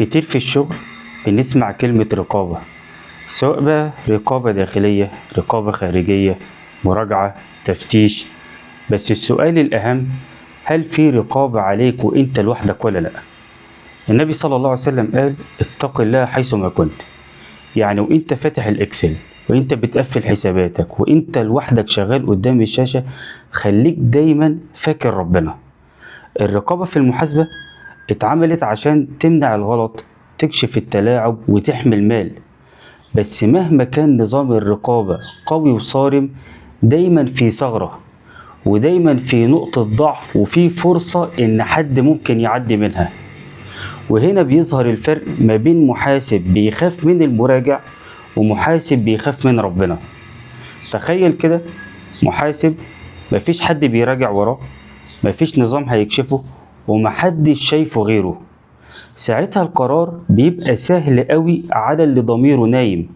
كتير في الشغل بنسمع كلمة رقابة، سواء بقى رقابة داخلية، رقابة خارجية، مراجعة، تفتيش. بس السؤال الأهم، هل في رقابة عليك وإنت لوحدك ولا لأ؟ النبي صلى الله عليه وسلم قال: اتق الله حيثما كنت. يعني وإنت فاتح الإكسل، وإنت بتقفل حساباتك، وإنت لوحدك شغال قدام الشاشة، خليك دايما فاكر ربنا. الرقابة في المحاسبة اتعملت عشان تمنع الغلط، تكشف التلاعب، وتحمي المال. بس مهما كان نظام الرقابة قوي وصارم، دايما في ثغرة، ودايما في نقطة ضعف، وفي فرصة ان حد ممكن يعدي منها. وهنا بيظهر الفرق ما بين محاسب بيخاف من المراجع، ومحاسب بيخاف من ربنا. تخيل كده، محاسب مفيش حد بيراجع وراه، مفيش نظام هيكشفه، ومحدش شايفه غيره. ساعتها القرار بيبقى سهل قوي على اللي ضميره نايم،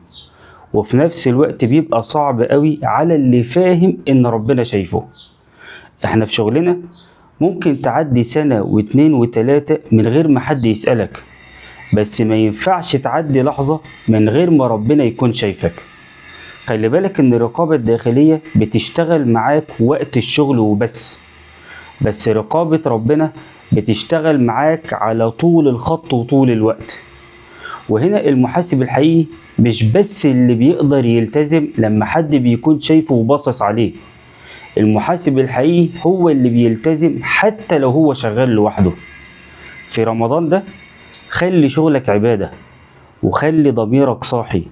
وفي نفس الوقت بيبقى صعب قوي على اللي فاهم ان ربنا شايفه. احنا في شغلنا ممكن تعدي سنة واتنين وتلاتة من غير ما حد يسألك، بس ما ينفعش تعدي لحظة من غير ما ربنا يكون شايفك. خلي بالك ان الرقابة الداخلية بتشتغل معاك وقت الشغل وبس، بس رقابة ربنا بتشتغل معاك على طول الخط وطول الوقت. وهنا المحاسب الحقيقي مش بس اللي بيقدر يلتزم لما حد بيكون شايفه وباصص عليه، المحاسب الحقيقي هو اللي بيلتزم حتى لو هو شغال لوحده. في رمضان ده خلي شغلك عبادة، وخلي ضميرك صاحي،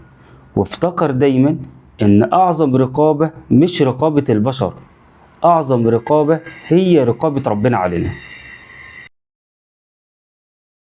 وافتكر دايما ان اعظم رقابة مش رقابة البشر، اعظم رقابة هي رقابة ربنا علينا.